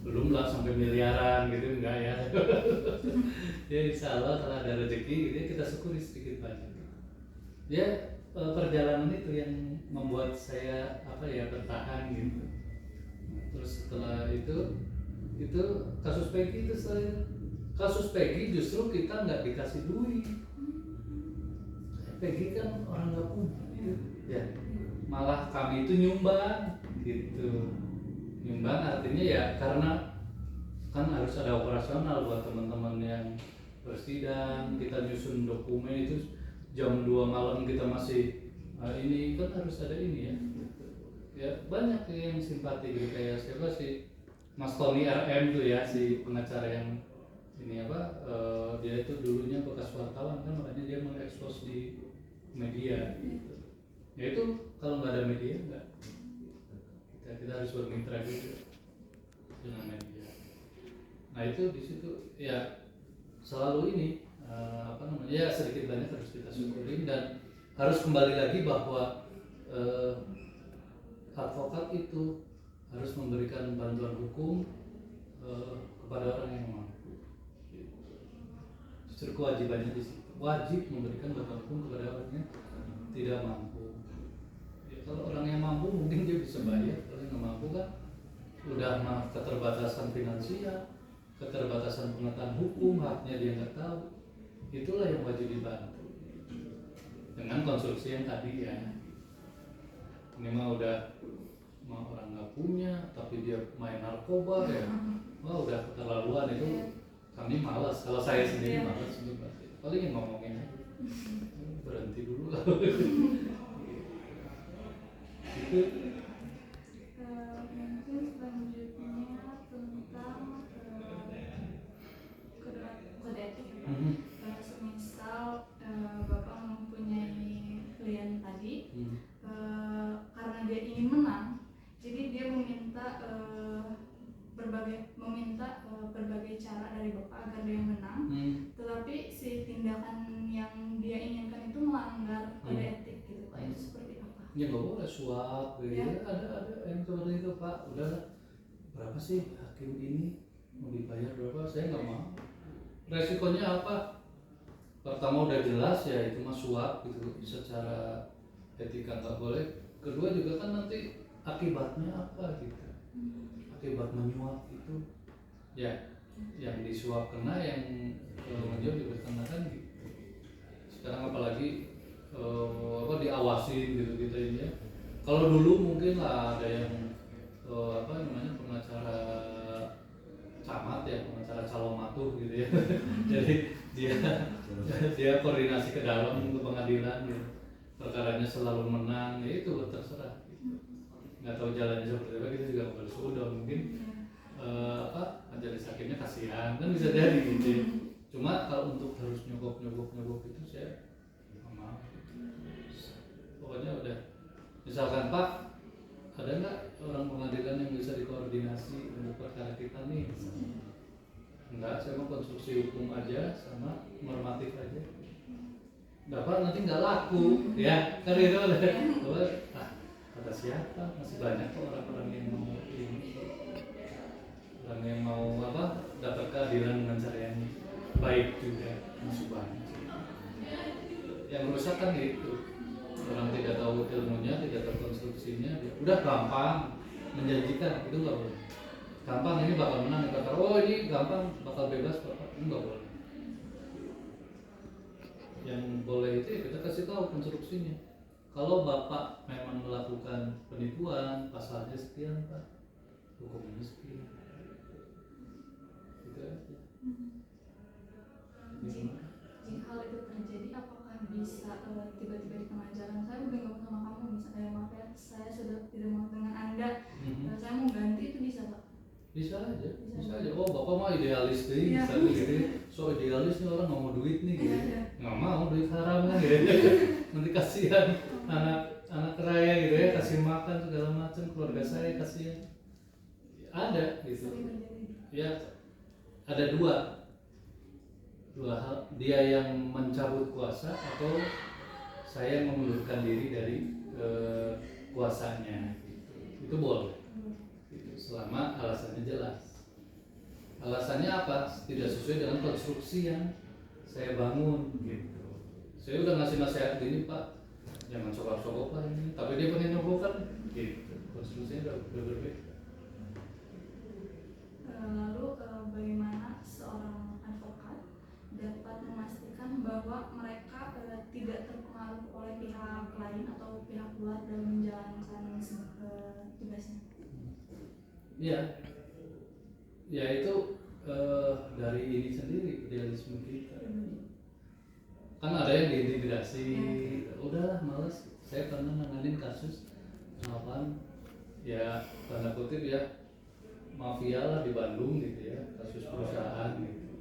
Belum lah sampai miliaran gitu enggak ya. Ya insya Allah kalau ada rezeki gitu kita syukuri sedikit banyak. Ya perjalanan itu yang membuat saya bertahan gitu. Terus setelah itu kasus Peggy itu kasus Peggy justru kita nggak dikasih duit. Peggy kan orang nggak punya gitu. Ya malah kami itu nyumbang gitu. Nyumbang artinya ya karena kan harus ada operasional buat teman-teman yang bersidang, kita nyusun dokumen itu jam 2 malam kita masih ini kan harus ada ini ya. Ya banyak yang simpati gitu, kayak siapa sih Mas Tony RM tuh ya, si pengacara yang ini dia itu dulunya bekas wartawan kan, makanya dia mengekspos di media gitu. Ya itu kalau nggak ada media nggak, kita harus bermitra gitu dengan media. Nah itu di situ ya selalu ini ya sedikit banyak harus kita syukurin, dan harus kembali lagi bahwa advokat itu harus memberikan bantuan hukum kepada orang yang mampu. Justru kewajibannya di situ, wajib memberikan bantuan hukum kepada orang yang tidak mampu. Ya, kalau orang yang mampu mungkin dia bisa bayar, kalau yang nggak mampu kan udah mah keterbatasan finansial, keterbatasan pengetahuan hukum, haknya dia nggak tahu, itulah yang wajib dibantu dengan konstruksi yang tadi ya. Ini mah udah mah orang nggak punya tapi dia main narkoba ya, wah udah keterlaluan itu. Kami malas, kalau saya sendiri malas untuk paling ngomongin aja, berhenti dulu lah. Itu Mungkin selanjutnya tentang kode etik. Semisal Bapak mempunyai klien tadi, karena dia ingin menang, jadi dia meminta berbagai cara dari Bapak agar dia menang. Tetapi si tindakan yang dia inginkan itu melanggar kode etik gitu Pak. Itu seperti apa? ya nggak boleh suap gitu ya. Ada yang seperti itu Pak, udah berapa sih hakim ini mau dibayar berapa, saya nggak mau. Resikonya apa? Pertama udah jelas ya itu mah suap gitu, secara etika nggak boleh. Kedua juga kan nanti akibatnya apa gitu, akibat menyuap itu ya yang disuap kena, yang menjauh juga kena kan gitu. Sekarang apalagi diawasin gitu kita ini ya. Kalau dulu mungkin lah ada yang pengacara camat ya, pengacara calon matuh gitu ya. Jadi dia koordinasi ke dalam ke pengadilan gitu. Perkaranya selalu menang, ya itu terserah. Nggak tahu jalannya seperti apa, kita juga nggak sudah mungkin majelis hakimnya kasihan kan bisa jadi gitu. Cuma kalau untuk harus nyogok itu saya nggak mau. Pokoknya udah, misalkan Pak, ada nggak orang pengadilan yang bisa dikoordinasi untuk perkara kita nih? Enggak, saya mau konstruksi hukum aja sama normatif aja. Dapat nanti nggak laku, ya kan itu ada. Kata siapa? Masih banyak kok orang-orang yang mau ini, orang yang mau dapat keadilan dengan cara yang baik juga masih banyak. Yang rusak kan gitu, orang tidak tahu ilmunya, tidak tahu konstruksinya, udah gampang menjanjikan, itu nggak boleh. Gampang ini bakal menang, ini gampang bakal bebas, itu nggak boleh. Yang boleh itu ya kita kasih tahu konstruksinya. Kalau Bapak memang melakukan penipuan, pasalnya sekian Pak, hukumnya sekian. Gitu aja. Jika hal itu terjadi, apakah bisa tiba-tiba di tengah jalan saya udah nggak mau sama kamu, misalnya maaf ya, saya sudah tidak mau dengan Anda, saya mau ganti, itu bisa Pak? Bisa aja. Oh Bapak mah idealis nih, misalnya gitu. So idealis nih orang nggak mau duit nih gitu. Nggak mau duit haram kan gitu. Nanti kasihan anak raya gitu ya, kasih makan segala macam, keluarga saya kasihan. Ada gitu. Ya ada dua hal, dia yang mencabut kuasa atau saya yang mengundurkan diri dari kuasanya gitu. Itu boleh gitu, selama alasannya jelas. Alasannya apa? Tidak sesuai dengan konstruksi yang saya bangun gitu. Saya udah ngasih nasihat gini Pak, jangan sokok-sokok Pak ini, tapi dia pengen nyokokan gitu. Konstruksinya udah berbeda. Lalu bagaimana seorang advokat dapat memastikan bahwa mereka tidak terpengaruh oleh pihak lain atau pihak luar dalam menjalankan tugasnya? Ya itu dari ini sendiri, idealisme kita. Kan ada yang diintimidasi, udahlah malas. Saya pernah nanganin kasus ya tanda kutip ya mafia lah di Bandung gitu ya, kasus perusahaan gitu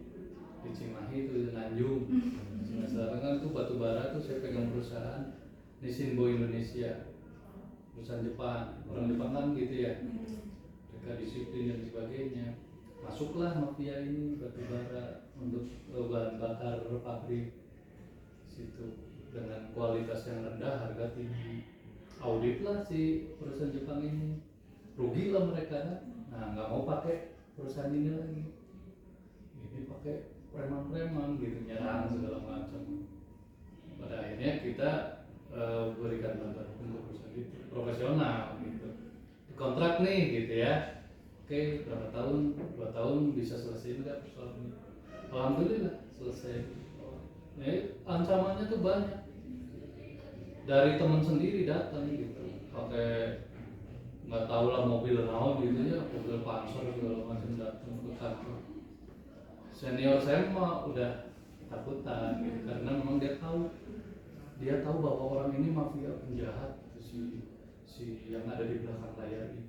di Cimahi itu di Tanjung. Sekarang kan itu batu bara tuh saya pegang perusahaan Nissinbo Indonesia, perusahaan Jepang, orang Jepang kan gitu ya, mereka disiplin dan sebagainya. Masuklah mafia ini batu bara untuk bahan bakar pabrik situ dengan kualitas yang rendah, harga tinggi. Audit lah si perusahaan Jepang ini, rugi lah mereka kan. Nah nggak mau pakai perusahaan ini lagi, ini pakai preman-preman gitu, nyerang segala macam. Pada akhirnya kita berikan bantuan untuk perusahaan itu profesional gitu, kontrak nih gitu ya, oke, berapa tahun, 2 tahun bisa selesai enggak persoalannya. Alhamdulillah selesai. Ya, ancamannya tuh banyak dari teman sendiri datang gitu, pakai nggak tahu lah mobil naon gitu ya, mobil Panzer segala macam datang ke kantor. Senior saya mah udah takutan gitu, karena memang dia tahu bahwa orang ini mafia penjahat gitu, si yang ada di belakang layar ini.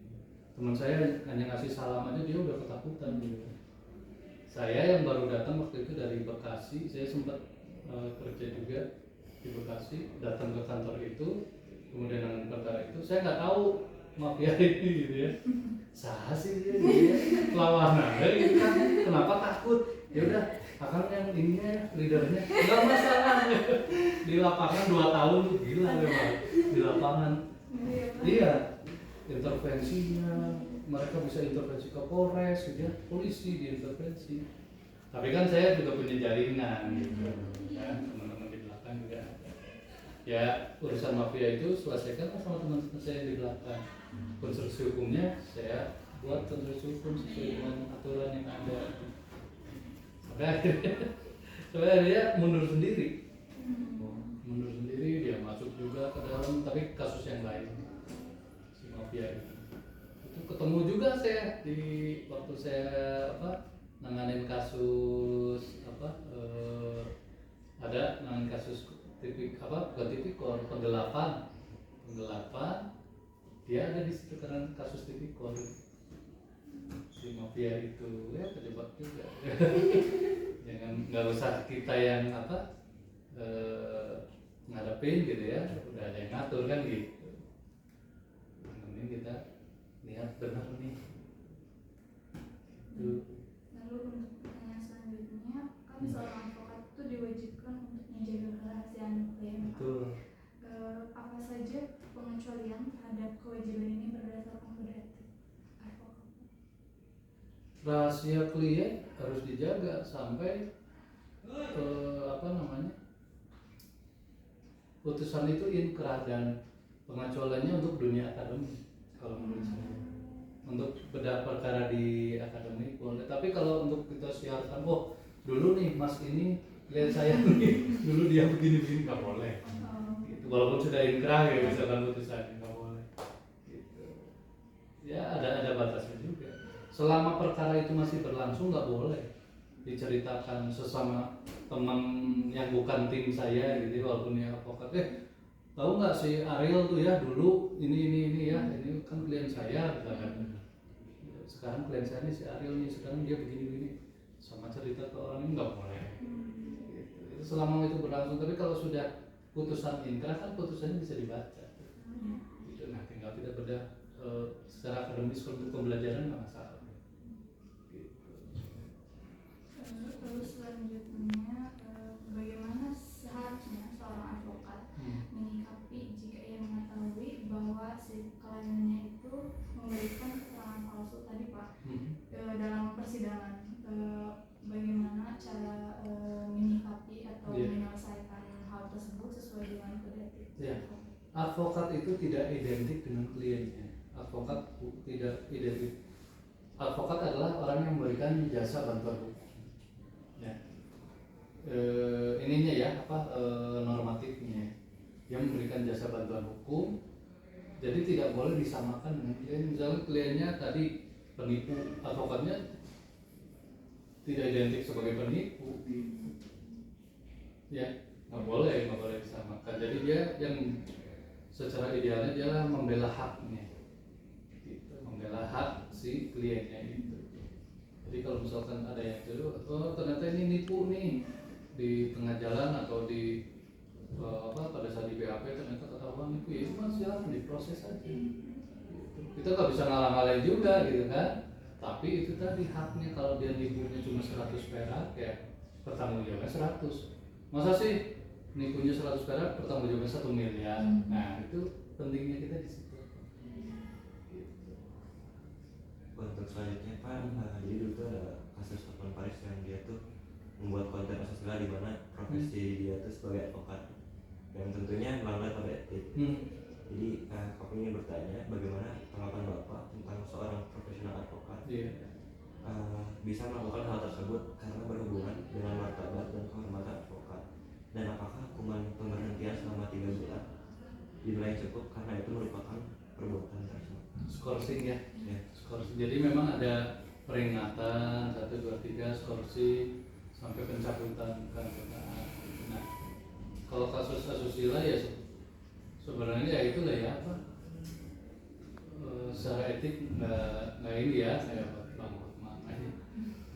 Teman saya hanya ngasih salam aja dia udah ketakutan gitu. Saya yang baru datang waktu itu dari Bekasi, saya sempat kerja juga di Bekasi, datang ke kantor itu, kemudian dengan perkara itu saya nggak tahu mafia ini gitu ya. Sah sih dia lawanan gitu kan, kenapa takut? Ya udah, akan yang ininya leadernya nggak masalah. Di lapangan 2 tahun tuh gila memang di lapangan. Iya, intervensinya mereka bisa intervensi ke Polres gitu ya, polisi diintervensi. Tapi kan saya juga punya jaringan gitu ya, teman-teman di belakang juga ada. Ya urusan mafia itu selesaikan sama teman-teman saya di belakang. Konstruksi hukumnya saya buat konstruksi hukum sesuai dengan aturan yang ada. Sampai akhirnya mundur sendiri, dia masuk juga ke dalam, tapi kasus yang lain si mafia itu ketemu juga saya di waktu saya nanganin kasus ada nanganin kasus bukan tipikor, penggelapan dia ada di situ karena kasus tipikor si mafia itu ya terjebak juga. Jangan, nggak usah kita yang ngadepin gitu ya, udah ada yang ngatur kan gitu. Ini kita lihat benar nih. Lalu untuk pertanyaan selanjutnya, kan seorang advokat itu diwajibkan untuk menjaga kerahasiaan klien. Betul. Apa saja pengecualian terhadap kewajiban ini berdasarkan kode etik advokat? Rahasia klien harus dijaga sampai putusan itu inkrah, dan pengecualiannya untuk dunia akademik kalau menurut saya. Untuk bedah perkara di akademik boleh, tapi kalau untuk kita siarkan, dulu nih mas ini lihat saya nih, dulu dia begini nggak boleh. Gitu. Walaupun sudah inkrah ya misalkan putusannya nggak boleh. Gitu. Ya ada batasnya juga. Selama perkara itu masih berlangsung nggak boleh diceritakan sesama teman yang bukan tim saya gitu, walaupun dia advokat. Tahu nggak si Ariel tuh ya dulu ini ya, ini kan klien saya misalkan. Sekarang klien saya ini si Ariel nih, sekarang dia begini sama cerita ke orang ini nggak boleh. Gitu. Selama itu berlangsung, tapi kalau sudah putusan inkrah kan putusannya bisa dibaca. Gitu. Nah tinggal kita bedah secara akademis untuk pembelajaran nggak masalah. Lalu selanjutnya, bagaimana seharusnya seorang advokat menyikapi jika ia mengetahui bahwa si kliennya itu memberikan keterangan palsu tadi Pak dalam persidangan? Bagaimana cara menyikapi atau menyelesaikan hal tersebut sesuai dengan kode etik? Ya. Advokat itu tidak identik dengan kliennya. Advokat tidak identik. Advokat adalah orang yang memberikan jasa bantuan hukum. Ya. Ininya ya normatifnya, yang memberikan jasa bantuan hukum. Jadi tidak boleh disamakan dengan klien. Misalnya kliennya tadi penipu, advokatnya tidak identik sebagai penipu. Ya, nggak boleh disamakan. Jadi dia yang secara idealnya dia membela haknya, gitu, membela hak si kliennya itu. Jadi kalau misalkan ada yang ternyata ini nipu nih di tengah jalan atau di pada saat di BAP ternyata ketahuan nipu, ya itu masih harus diproses aja. Gitu. Kita nggak bisa ngalang-ngalain juga gitu kan. Tapi itu tadi haknya, kalau dia nipunya cuma 100 perak ya pertanggungjawabnya 100. Masa sih nipunya 100 perak pertanggungjawabnya 1 miliar? Nah itu pentingnya kita di situ. Untuk selanjutnya Pak, jadi dulu tuh ada kasus Hotman Paris yang dia tuh membuat konten asusila di mana profesi dia tuh sebagai advokat yang tentunya melanggar kode etik. Jadi kami ingin bertanya bagaimana tanggapan Bapak tentang seorang profesional advokat Iya. Bisa melakukan hal tersebut karena berhubungan dengan martabat dan kehormatan advokat. Dan apakah hukuman pemberhentian selama 3 bulan dinilai cukup karena itu merupakan perbuatan tersebut? Skorsing ya. Ya. Skorsing. Jadi memang ada peringatan 1, 2, 3 skorsing sampai pencabutan keanggotaan. Nah, kalau kasus asusila ya sebenarnya ya itulah ya apa? Secara etik nggak ini ya kayak bang makanya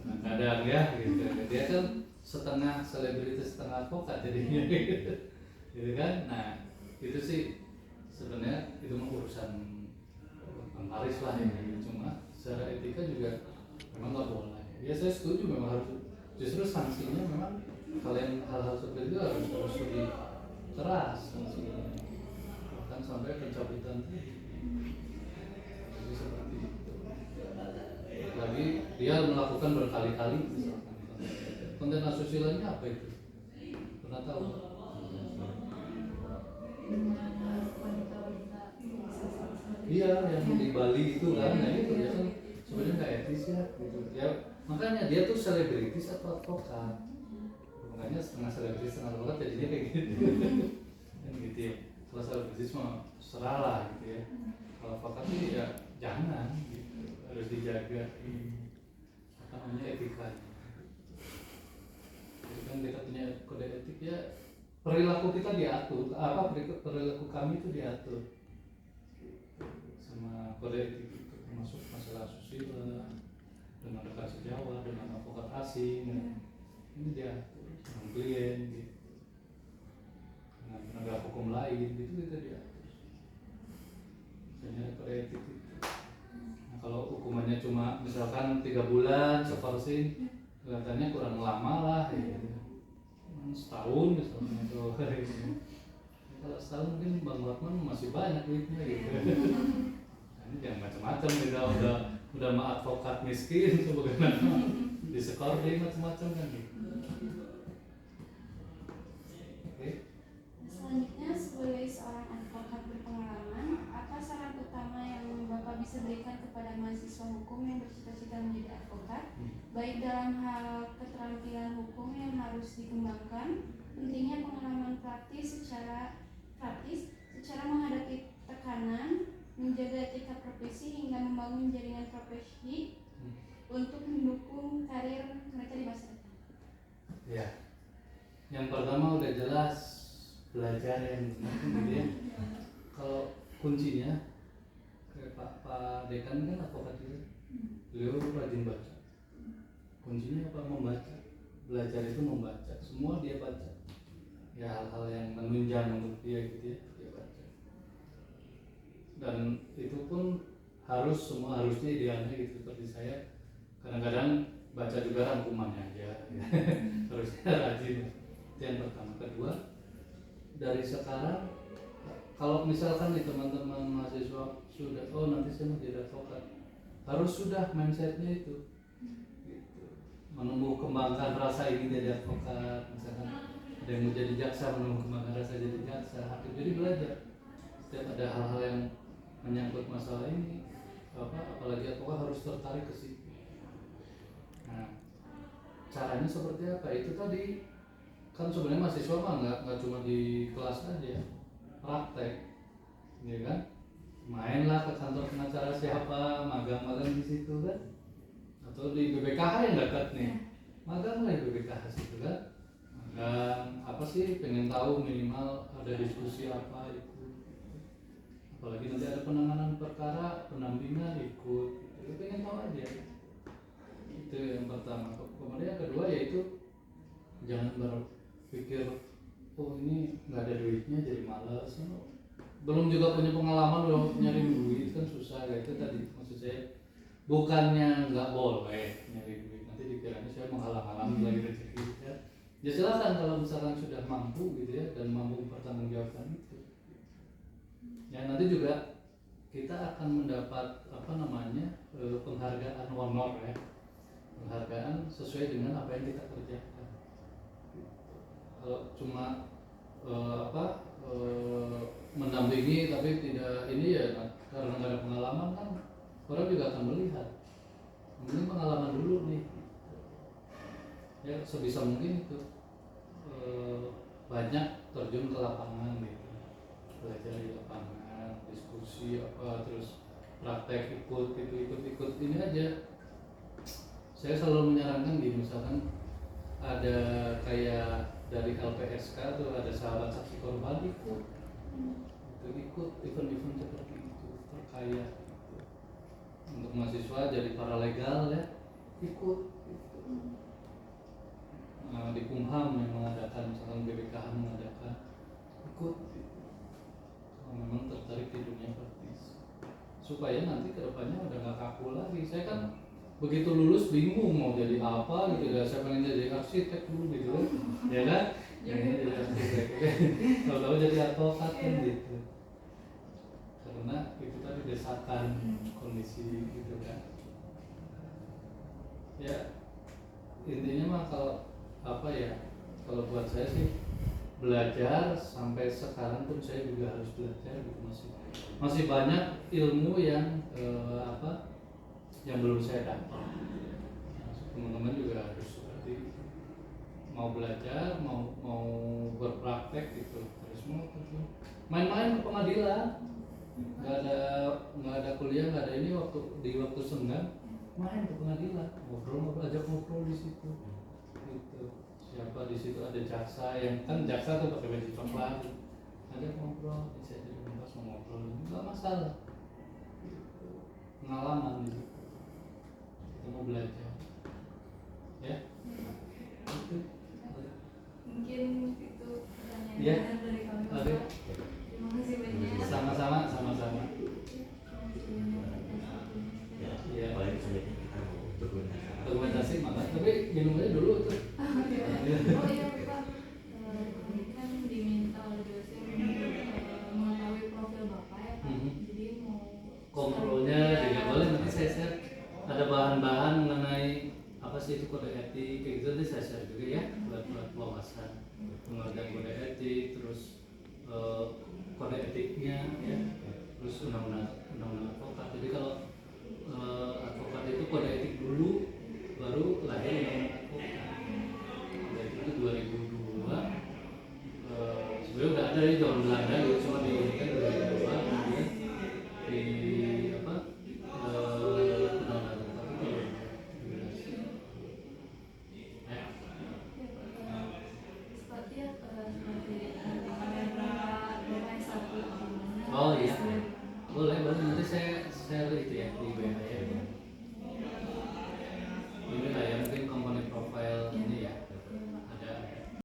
kadang-kadang ya gitu. Dia kan setengah selebritis setengah advokat jadinya gitu kan. Nah itu sih sebenarnya itu mah urusan Paris lah ini, cuma secara etika juga memang nggak boleh. Ya saya setuju memang harus justru sanksinya memang kalian hal-hal seperti itu harus lebih keras sanksinya, bahkan sampai pencabutan jadi seperti itu. Lagi dia melakukan berkali-kali misalkan. Konten asusilanya apa itu? Pernah tahu? Iya, yang di Bali itu kan, nah itu ya kan sebenarnya nggak etis ya, gitu. Ya makanya dia tuh selebritis atau advokat, makanya setengah selebritis setengah advokat jadinya kayak gitu, kan gitu ya. Kalau selebritis mah seralah gitu ya, kalau advokat sih ya jangan, gitu. Harus dijaga apa namanya etikanya. Jadi kan kita punya kode etik ya, perilaku kita diatur, apa perilaku kami itu diatur sama kode etik itu, termasuk masalah asusila dengan rekan sejawat, dengan advokat asing, ini diatur dengan klien gitu, dengan penegak hukum lain gitu kita diatur. Misalnya kode etik itu. Nah, kalau hukumannya cuma misalkan 3 bulan sekorsing, kelihatannya kurang lama lah ya. Setahun misalnya tuh. Kalau setahun mungkin Bang Hotman masih banyak duitnya gitu. Nah, ini jangan macam-macam udah sama advokat miskin tuh bagaimana disekor dia macam-macam kan gitu. Oke. Selanjutnya, sebagai seorang advokat berpengalaman, apa saran utama yang Bapak bisa berikan kepada mahasiswa hukum yang bercita-cita menjadi advokat, baik dalam hal keterampilan hukum yang harus dikembangkan, pentingnya pengalaman praktis secara menghadapi tekanan, menjaga etika profesi hingga membangun jaringan profesi untuk mendukung karir mereka di masa depan? Ya, yang pertama udah jelas belajar yang benar gitu ya. Kalau kuncinya kayak Pak Dekan kan advokat juga, beliau rajin baca. Kuncinya apa? Membaca. Belajar itu membaca. Semua dia baca. Ya hal-hal yang menunjang untuk dia gitu ya, dia baca. Dan itu pun harusnya idealnya gitu seperti saya. Kadang-kadang baca juga rangkumannya aja. Ya. Harusnya rajin. Itu yang pertama. Kedua, dari sekarang kalau misalkan nih teman-teman mahasiswa sudah nanti saya mau jadi advokat, harus sudah mindsetnya itu gitu. Menumbuh kembangkan rasa ingin jadi advokat, misalkan ada yang mau jadi jaksa, menumbuh kembangkan rasa jadi jaksa, jadi belajar setiap ada hal-hal yang menyangkut masalah ini, apalagi advokat harus tertarik ke situ. Nah, caranya seperti apa? Itu tadi kan sebenarnya mahasiswa mah nggak cuma di kelas aja, praktek, ya kan? Mainlah ke kantor pengacara siapa, magang-magang di situ kan, atau di BPKH yang dekat nih, magang lah di BPKH situ kan, magang apa sih? Pengen tahu minimal ada diskusi apa itu, apalagi nanti ada penanganan perkara, pendampingan ikut, itu pengen tahu aja. Itu yang pertama. Kemudian yang kedua yaitu jangan berpikir ini nggak ada duitnya jadi malas, belum juga punya pengalaman belum nyari duit kan susah. Kayak itu tadi maksud saya, bukannya nggak boleh nyari duit, nanti dikiranya saya menghalang-halangi lagi rezeki ya. Ya silakan kalau misalkan sudah mampu gitu ya, dan mampu mempertanggungjawabkan itu ya, nanti juga kita akan mendapat penghargaan honor ya, penghargaan sesuai dengan apa yang kita kerjakan. Kalau cuma mendampingi tapi tidak ini ya, karena nggak ada pengalaman kan orang juga akan melihat mungkin pengalaman dulu nih ya, sebisa mungkin itu banyak terjun ke lapangan gitu, belajar di lapangan, diskusi apa, terus praktek ikut ini aja. Saya selalu menyarankan gini, misalkan ada kayak dari LPSK tuh ada sahabat saksi korban itu ikut event-event seperti itu terkaya gitu. Untuk mahasiswa jadi paralegal ya ikut gitu. Nah, di Kumham yang mengadakan, misalkan BPKH mengadakan, ikut gitu. Kalau memang tertarik di dunia praktis supaya nanti kedepannya udah nggak kaku lagi. Saya kan begitu lulus bingung mau jadi apa gitu ya, saya pengen jadi arsitek dulu gitu kan ya kan, pengen jadi arsitek tahu-tahu jadi advokat kan gitu, karena itu tadi desakan kondisi gitu kan ya. Intinya mah kalau apa ya, kalau buat saya sih belajar sampai sekarang pun saya juga harus belajar gitu, masih banyak ilmu yang yang belum saya dapat. Teman-teman juga harus seperti itu. Mau belajar, mau berpraktek gitu, harus mau gitu. Main-main ke pengadilan, nggak ada kuliah, nggak ada ini, waktu senggang main ke pengadilan, ngobrol ajak ngobrol di situ gitu. Siapa di situ ada jaksa, yang kan jaksa tuh pakai baju coklat, ada ngobrol, bisa jadi membahas, mau ngobrol nggak masalah gitu. Pengalaman gitu, kita mau belajar ya itu. Mungkin itu pertanyaan Iya. dari kami Oke. Bapak. Terima kasih banyak. Sama-sama. Ya, Iya. paling selanjutnya kita mau Dokumentasi mana? Tapi minum aja dulu tuh. Oh iya Bapak, kami kan diminta oleh dosen mengetahui profil Bapak ya Pak. Jadi mau Kontrolnya juga boleh, nanti saya share. Ada bahan-bahan mengenai apa sih itu kode etik, kayak gitu nanti saya share juga ya, buat wawasan pengertian kode etik, terus kode etiknya ya, terus undang-undang advokat. Jadi kalau advokat itu kode etik dulu, baru lahir undang-undang advokat. Kode etik itu 2002. Sebenarnya udah ada di zaman Belanda gitu, cuma di ini kan 2002, kemudian di apa undang-undang advokat itu 2017. seperti ada Bapak S1 Oh iya, boleh nanti saya share itu ya di WA ya.